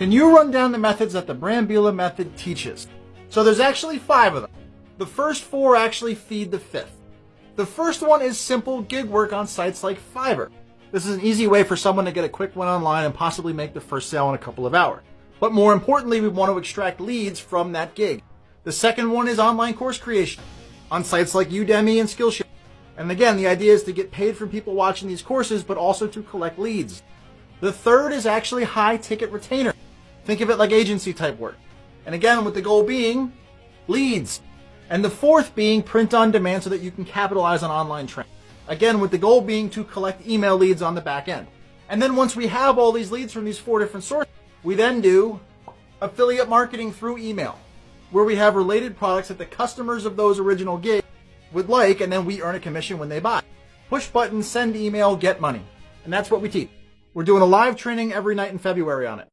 Can you run down the methods that the Brambila method teaches? So there's actually 5 of them. The first 4 actually feed the 5th. The first one is simple gig work on sites like Fiverr. This is an easy way for someone to get a quick win online and possibly make the first sale in a couple of hours. But more importantly, we want to extract leads from that gig. The second one is online course creation on sites like Udemy and Skillshare. And again, the idea is to get paid from people watching these courses, but also to collect leads. The third is actually high ticket retainer. Think of it like agency type work. And again, with the goal being leads. And the fourth being print on demand so that you can capitalize on online training. Again, with the goal being to collect email leads on the back end. And then once we have all these leads from these 4 different sources, we then do affiliate marketing through email, where we have related products that the customers of those original gigs would like, and then we earn a commission when they buy. Push button, send email, get money. And that's what we teach. We're doing a live training every night in February on it.